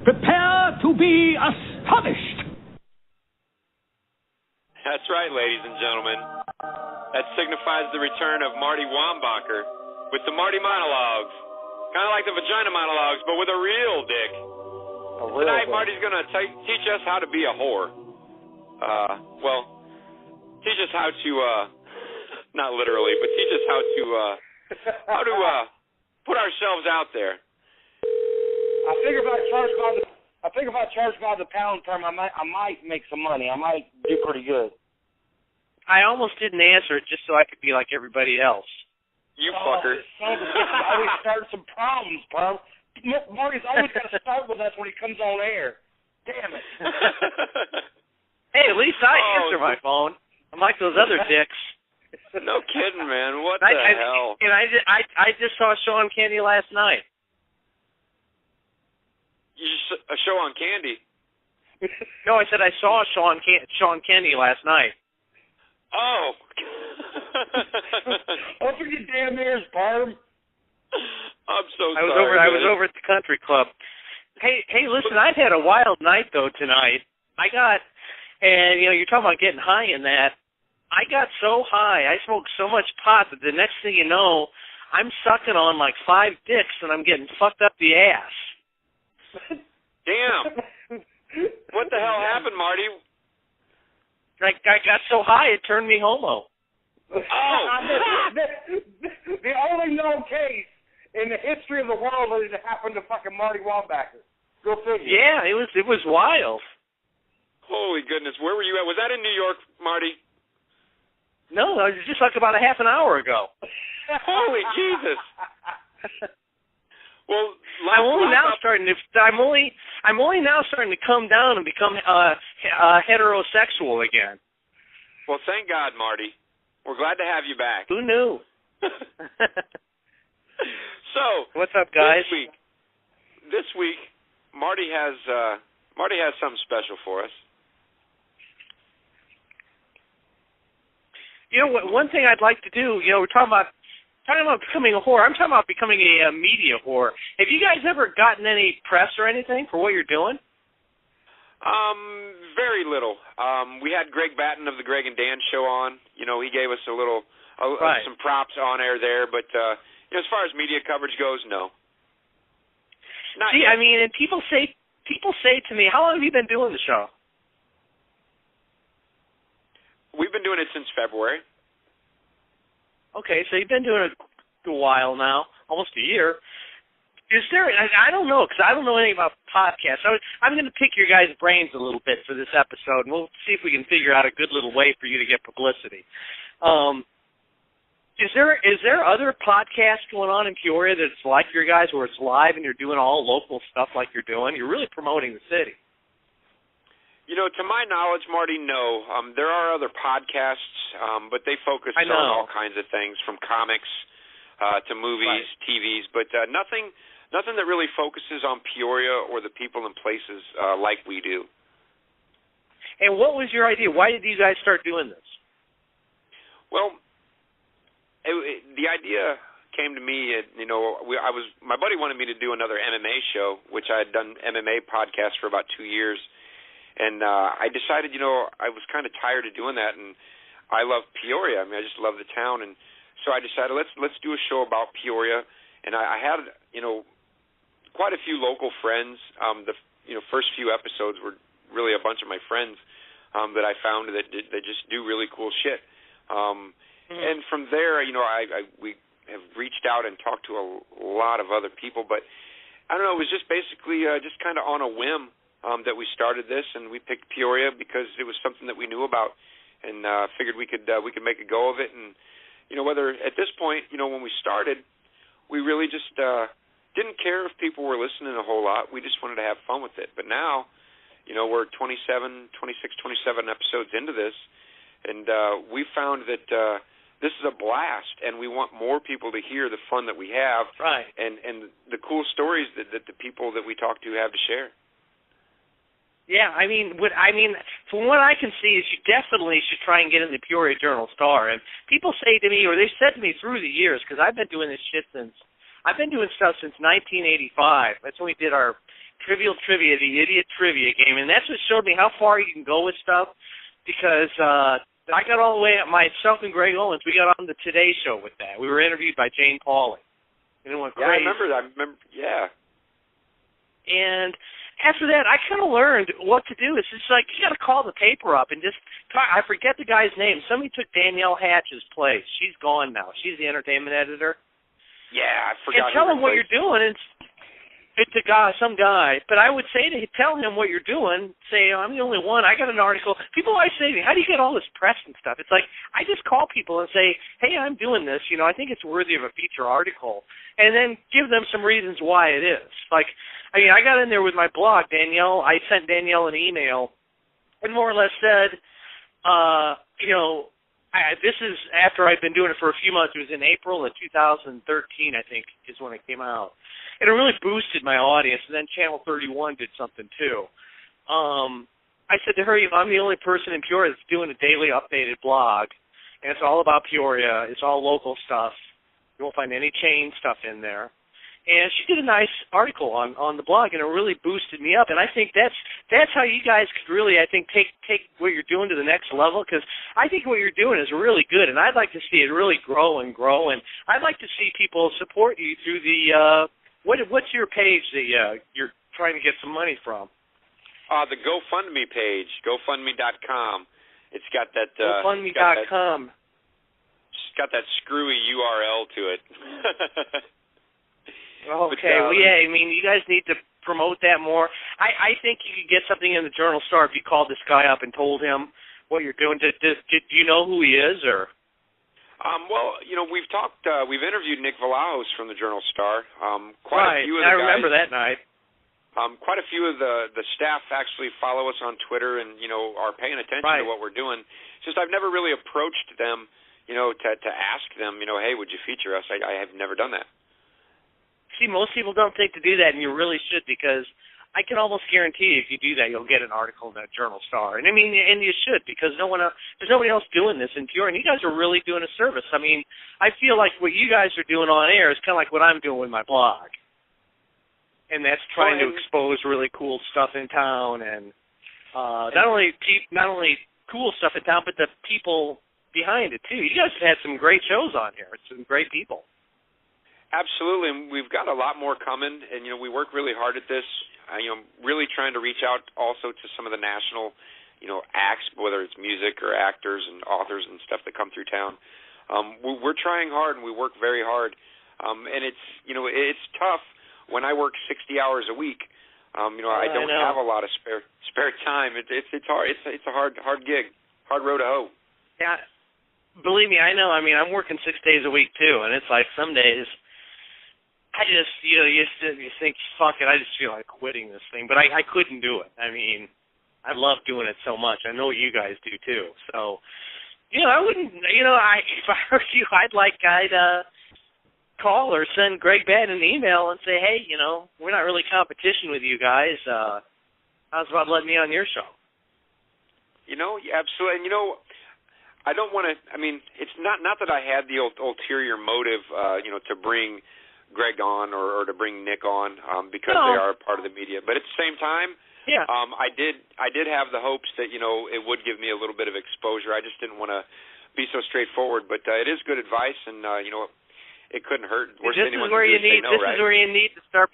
Prepare to be astonished. That's right, ladies and gentlemen. That signifies the return of Marty Wombacher with the Marty Monologues. Kind of like the Vagina Monologues, but with a real dick. Tonight, Marty's going to teach us how to be a whore. Teach us how to, not literally, but teach us how to put ourselves out there. I figure if I charge by the pound term, I might make some money. I might do pretty good. I almost didn't answer it just so I could be like everybody else. You fucker. Son of a bitch, I always start some problems, Perm. Marty's always got to start with us when he comes on air. Damn it. Hey, at least I answer my phone. Unlike those other dicks. No kidding, man. What the hell? And I just saw Sean Candy last night. A show on Candy? No, I said I saw Sean Candy last night. Oh. Open your damn ears, Perm. I'm so sorry. I was over at the country club. Hey, listen, I've had a wild night though tonight. And you're talking about getting high in that. I got so high, I smoked so much pot that the next thing you know, I'm sucking on like 5 dicks and I'm getting fucked up the ass. Damn. What the hell happened, Marty? I got so high it turned me homo. Oh. The only known case in the history of the world that it happened to fucking Marty Wombacher. Go figure. Yeah, it was wild. Holy goodness, where were you at? Was that in New York, Marty? No, it was just like about a half an hour ago. Holy Jesus. Well, I'm only now starting to come down and become heterosexual again. Well, thank God, Marty. We're glad to have you back. Who knew? So, what's up, guys? This week, Marty has something special for us. You know what? One thing I'd like to do. We're talking about becoming a whore. I'm talking about becoming a media whore. Have you guys ever gotten any press or anything for what you're doing? Very little. We had Greg Batten of the Greg and Dan Show on. He gave us some props on air there, but as far as media coverage goes, no. Not yet. I mean, and people say to me, "How long have you been doing the show?" We've been doing it since February. Okay, so you've been doing it a while now, almost a year. Is there? I don't know, because I don't know anything about podcasts. I'm going to pick your guys' brains a little bit for this episode, and we'll see if we can figure out a good little way for you to get publicity. Is there other podcasts going on in Peoria that's like your guys, where it's live and you're doing all local stuff like you're doing? You're really promoting the city. To my knowledge, Marty, no. There are other podcasts, but they focus on all kinds of things, from comics to movies, TVs, but nothing that really focuses on Peoria or the people and places like we do. And what was your idea? Why did you guys start doing this? Well, the idea came to me. My buddy wanted me to do another MMA show, which I had done MMA podcasts for about 2 years. And I decided, I was kind of tired of doing that, and I love Peoria. I mean, I just love the town, and so I decided let's do a show about Peoria. And I had, quite a few local friends. The first few episodes were really a bunch of my friends that I found that just do really cool shit. And from there, we have reached out and talked to a lot of other people, but I don't know. It was just basically just kind of on a whim. That we started this, and we picked Peoria because it was something that we knew about, and figured we could make a go of it. And whether at this point, when we started, we really just didn't care if people were listening a whole lot. We just wanted to have fun with it. But now, we're 26, 27 episodes into this, and we found that this is a blast, and we want more people to hear the fun that we have, and the cool stories that the people that we talk to have to share. Yeah, from what I can see is you definitely should try and get in the Peoria Journal-Star. And people say to me, or they've said to me through the years, because I've been doing this shit I've been doing stuff since 1985. That's when we did our Trivial Trivia, the idiot trivia game, and that's what showed me how far you can go with stuff, because I got all the way up, myself and Greg Owens, we got on the Today Show with that. We were interviewed by Jane Pauley. And it went crazy. I remember, yeah. And after that, I kind of learned what to do. It's just like, you got to call the paper up and just talk. I forget the guy's name. Somebody took Danielle Hatch's place. She's gone now. She's the entertainment editor. Yeah, I forgot. And tell him what you're doing. It's a guy, some guy. But I would say tell him what you're doing. Say, I'm the only one. I got an article. People always say to me, how do you get all this press and stuff? It's like, I just call people and say, hey, I'm doing this. You know, I think it's worthy of a feature article. And then give them some reasons why it is. Like, I mean, I got in there with my blog, Danielle. I sent Danielle an email and more or less said, you know, this is after I've been doing it for a few months. It was in April of 2013, I think, is when it came out. And it really boosted my audience. And then Channel 31 did something, too. I said to her, you know, I'm the only person in Peoria that's doing a daily updated blog. And it's all about Peoria. It's all local stuff. You won't find any chain stuff in there. And she did a nice article on the blog, and it really boosted me up. And I think that's how you guys could really, I think, take what you're doing to the next level, because I think what you're doing is really good, and I'd like to see it really grow and grow. And I'd like to see people support you through the what's your page that you're trying to get some money from? The GoFundMe page, GoFundMe.com. It's got that GoFundMe.com. It's got that screwy URL to it. Okay, well, yeah, I mean, you guys need to promote that more. I think you could get something in the Journal Star if you called this guy up and told him what you're doing. Do you know who he is, or? Well, you know, we've interviewed Nick Vlahos from the Journal Star. Quite a few of the guys, I remember that night. Quite a few of the staff actually follow us on Twitter and, you know, are paying attention to what we're doing. It's just I've never really approached them, you know, to ask them, you know, hey, would you feature us? I have never done that. See, most people don't think to do that, and you really should, because I can almost guarantee if you do that, you'll get an article in the Journal Star. And I mean, and you should, because there's nobody else doing this in Peoria, and you guys are really doing a service. I mean, I feel like what you guys are doing on air is kind of like what I'm doing with my blog, and that's trying to expose really cool stuff in town, and not only cool stuff in town, but the people behind it too. You guys have had some great shows on here. It's some great people. Absolutely, and we've got a lot more coming, and, you know, we work really hard at this, you know, really trying to reach out also to some of the national, you know, acts, whether it's music or actors and authors and stuff that come through town. We're trying hard, and we work very hard, and it's, you know, it's tough when I work 60 hours a week. You know, I don't have a lot of spare time. It's hard. It's a hard gig, hard road to hoe. Yeah, believe me, I know. I mean, I'm working 6 days a week too, and it's like some days I just, you know, you think, fuck it, I just feel like quitting this thing. But I couldn't do it. I mean, I love doing it so much. I know you guys do too. So, you know, I wouldn't, you know, if I were you, I'd call or send Greg Badd an email and say, hey, you know, we're not really competition with you guys. How's about letting me on your show? You know, absolutely. And, you know, I don't want to, I mean, it's not that I had the ulterior motive, you know, to bring Greg on or to bring Nick on because they are part of the media. But at the same time, I did have the hopes that, you know, it would give me a little bit of exposure. I just didn't want to be so straightforward. But it is good advice, and, you know, it couldn't hurt. This is where you need to start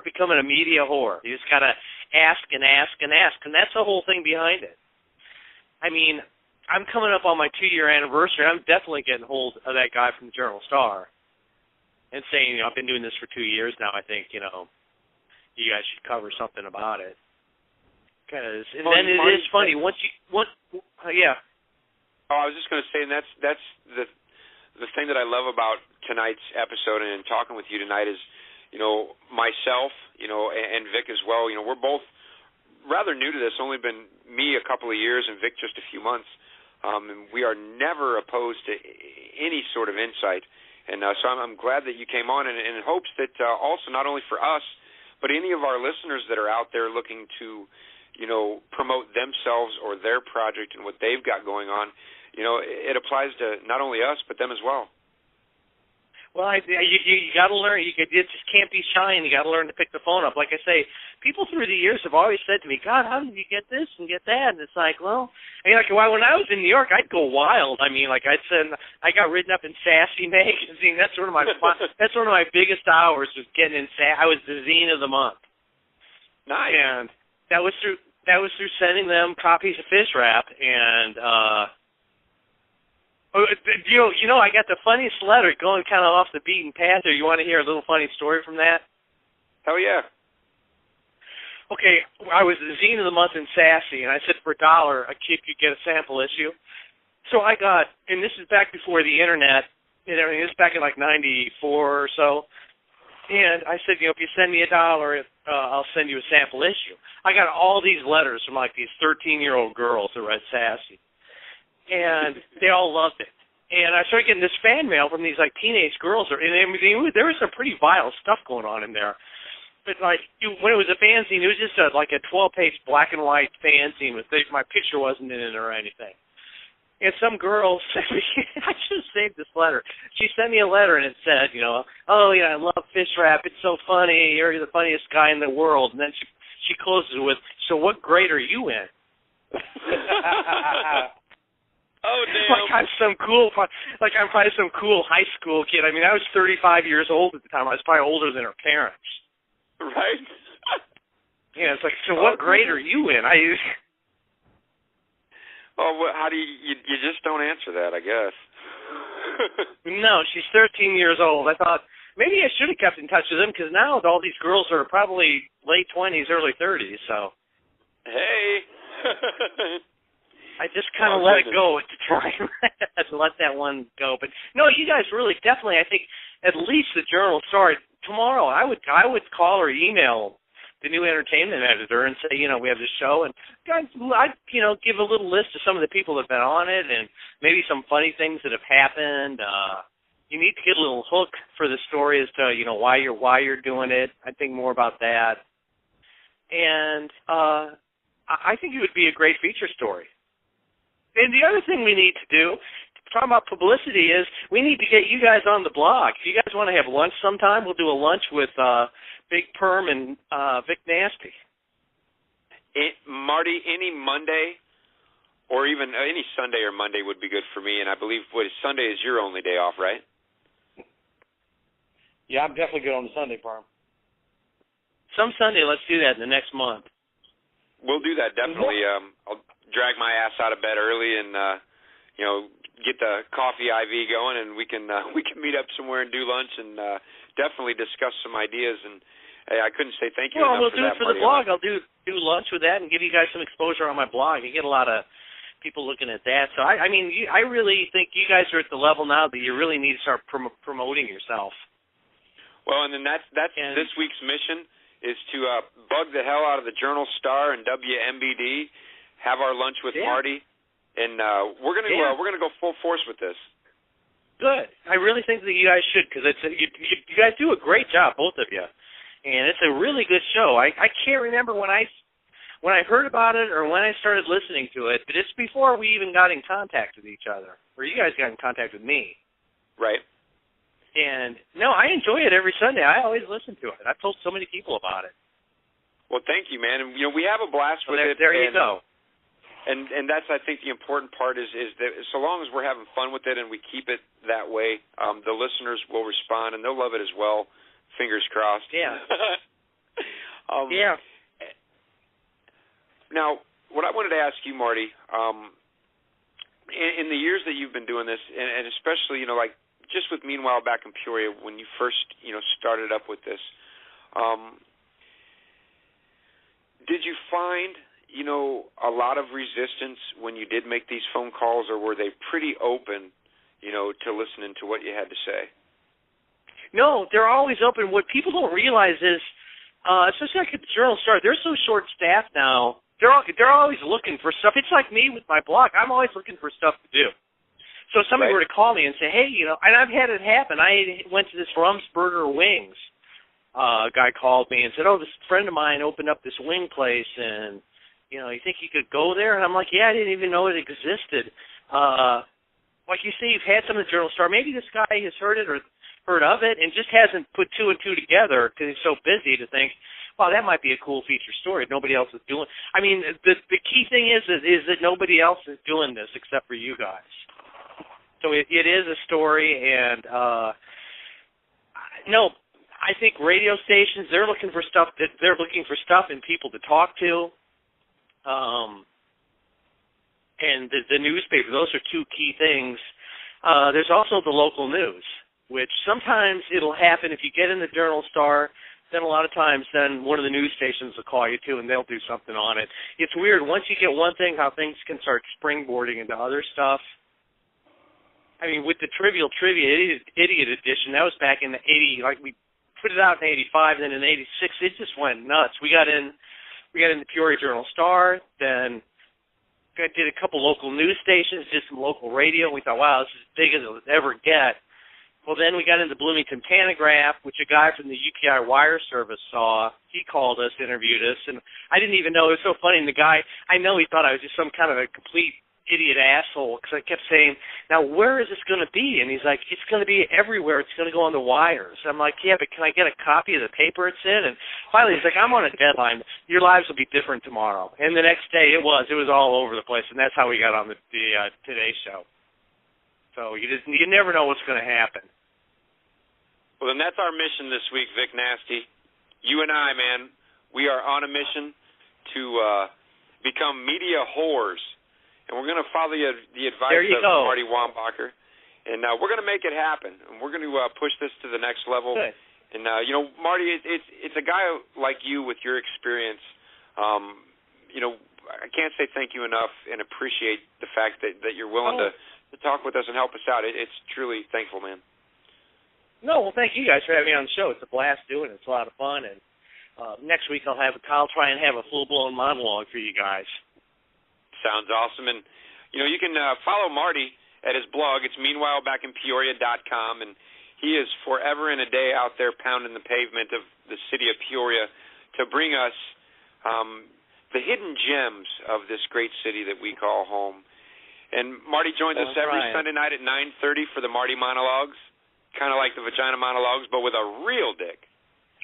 becoming a media whore. You just got to ask and ask and ask, and that's the whole thing behind it. I mean, I'm coming up on my 2-year anniversary. I'm definitely getting hold of that guy from the Journal Star and saying, you know, I've been doing this for 2 years now. I think, you know, you guys should cover something about it. Because, and then it is funny once. Yeah. Oh, I was just going to say, and that's the thing that I love about tonight's episode and talking with you tonight is, you know, myself, you know, and Vic as well. You know, we're both rather new to this. Only been me a couple of years and Vic just a few months. And we are never opposed to any sort of insight. And so I'm glad that you came on, and in hopes that also not only for us, but any of our listeners that are out there looking to, you know, promote themselves or their project and what they've got going on, you know, it applies to not only us, but them as well. Well, you got to learn. You just can't be shy, and you got to learn to pick the phone up. Like I say, people through the years have always said to me, "God, how did you get this and get that?" And it's like, well, I mean, like when I was in New York, I'd go wild. I mean, like I got written up in Sassy magazine. That's one of my biggest hours was getting in. I was the zine of the month. Nice. And that was through sending them copies of Fish Rap and. You know, I got the funniest letter going kind of off the beaten path here. You want to hear a little funny story from that? Hell yeah. Okay, I was the zine of the month in Sassy, and I said for $1 a kid could get a sample issue. So I got, and this is back before the internet, and everything. This is back in like 94 or so. And I said, if you send me $1, I'll send you a sample issue. I got all these letters from like these 13-year-old girls that read Sassy. And they all loved it. And I started getting this fan mail from these, like, teenage girls. And there was some pretty vile stuff going on in there. But, like, when it was a fanzine, it was just like a 12-page black and white fanzine. My picture wasn't in it or anything. And some girl sent me, I should have saved this letter. She sent me a letter, and it said, oh, yeah, I love Fish Rap. It's so funny. You're the funniest guy in the world. And then she closes it with, so what grade are you in? Oh, damn. Like I'm probably some cool high school kid. I mean, I was 35 years old at the time. I was probably older than her parents. Right? Yeah, it's like, so what grade are you in? How do you just don't answer that, I guess. No, she's 13 years old. I thought maybe I should have kept in touch with them because now all these girls are probably late 20s, early 30s, so. Hey. I just kind of let it go to try to let that one go. But no, you guys really definitely. I think at least the Journal Star tomorrow. I would call or email the new entertainment editor and say, we have this show, and guys, I'd give a little list of some of the people that have been on it, and maybe some funny things that have happened. You need to get a little hook for the story as to why you're doing it. I think more about that, and I think it would be a great feature story. And the other thing we need to do, talking about publicity, is we need to get you guys on the blog. If you guys want to have lunch sometime, we'll do a lunch with Big Perm and Vic Nasty. Marty, any Monday or even any Sunday or Monday would be good for me, and I believe Sunday is your only day off, right? Yeah, I'm definitely good on the Sunday, Perm. Some Sunday, let's do that in the next month. We'll do that, definitely. I'll drag my ass out of bed early and get the coffee IV going, and we can meet up somewhere and do lunch and definitely discuss some ideas. And hey, I couldn't say thank you enough we'll for do that, it for Marty. the blog. I'll do lunch with that and give you guys some exposure on my blog. I get a lot of people looking at that. So I really think you guys are at the level now that you really need to start promoting yourself. Well, and then that's this week's mission is to bug the hell out of the Journal Star and WMBD. Have our lunch with Marty, and we're gonna go full force with this. Good. I really think that you guys should, because you guys do a great job, both of you, and it's a really good show. I can't remember when I heard about it or when I started listening to it, but it's before we even got in contact with each other, or you guys got in contact with me. Right. And no, I enjoy it every Sunday. I always listen to it. I've told so many people about it. Well, thank you, man. And we have a blast with it. There you go. And that's, I think, the important part is that so long as we're having fun with it and we keep it that way, the listeners will respond, and they'll love it as well. Fingers crossed. Yeah. Yeah. Now, what I wanted to ask you, Marty, in the years that you've been doing this, and especially, like just with Meanwhile back in Peoria when you first, started up with this, did you find a lot of resistance when you did make these phone calls, or were they pretty open, to listening to what you had to say? No, they're always open. What people don't realize is, especially like at the Journal Star, they're so short-staffed now. They're always looking for stuff. It's like me with my blog. I'm always looking for stuff to do. So if somebody were to call me and say, hey, and I've had it happen. I went to this Rumsburger Wings. A guy called me and said, oh, this friend of mine opened up this wing place, and you think you could go there? And I'm like, yeah, I didn't even know it existed. Like you say, you've had some of the Journal Star. Maybe this guy has heard it, or heard of it and just hasn't put two and two together because he's so busy to think, wow, that might be a cool feature story. Nobody else is doing. I mean, the key thing is that nobody else is doing this except for you guys. So it is a story, and no, I think radio stations, they're looking for stuff and people to talk to. And the newspaper, those are two key things. There's also the local news, which sometimes it'll happen if you get in the Journal-Star, then a lot of times then one of the news stations will call you too and they'll do something on it. It's weird. Once you get one thing, how things can start springboarding into other stuff. I mean, with the Trivial Trivia Idiot Edition, that was back in the 80, like we put it out in 85, and then in 86, it just went nuts. We got in the Peoria Journal-Star, then did a couple local news stations, did some local radio, and we thought, wow, this is as big as it'll ever get. Well, then we got into Bloomington Pantograph, which a guy from the UPI wire service saw. He called us, interviewed us, and I didn't even know. It was so funny. And the guy, I know he thought I was just some kind of a complete idiot asshole because I kept saying, now, where is this going to be? And he's like, it's going to be everywhere. It's going to go on the wires. I'm like, yeah, but can I get a copy of the paper it's in? And finally, he's like, I'm on a deadline. Your lives will be different tomorrow. And the next day, it was all over the place, and that's how we got on the Today Show. So you never know what's going to happen. Well, then that's our mission this week, Vic Nasty. You and I, man, we are on a mission to become media whores. And we're going to follow the advice of Marty Wombacher. And we're going to make it happen. And we're going to push this to the next level. Good. And, Marty, it's a guy like you with your experience. I can't say thank you enough and appreciate the fact that you're willing to talk with us and help us out. It's truly thankful, man. No, well, thank you guys for having me on the show. It's a blast doing it. It's a lot of fun. And next week I'll try and have a full-blown monologue for you guys. Sounds awesome. And, you can follow Marty at his blog. It's meanwhilebackinpeoria.com, and he is forever and a day out there pounding the pavement of the city of Peoria to bring us the hidden gems of this great city that we call home. And Marty joins us every Sunday night at 9:30 for the Marty Monologues, kind of like the Vagina Monologues, but with a real dick.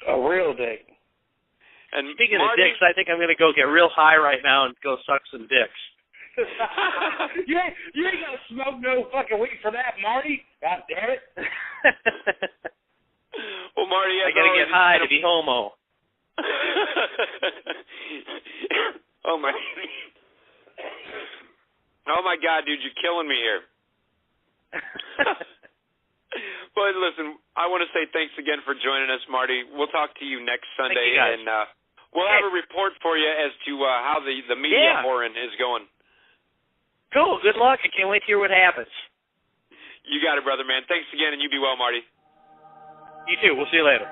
A real dick. And speaking of dicks, I think I'm going to go get real high right now and go suck some dicks. you ain't gonna smoke no fucking weed for that, Marty. God damn it. Well, Marty, I gotta get high to be homo. Oh my God, dude, you're killing me here. But listen, I want to say thanks again for joining us, Marty. We'll talk to you next Sunday, and we'll have a report for you as to how the media whoring is going. Cool. Good luck. I can't wait to hear what happens. You got it, brother, man. Thanks again, and you be well, Marty. You too. We'll see you later.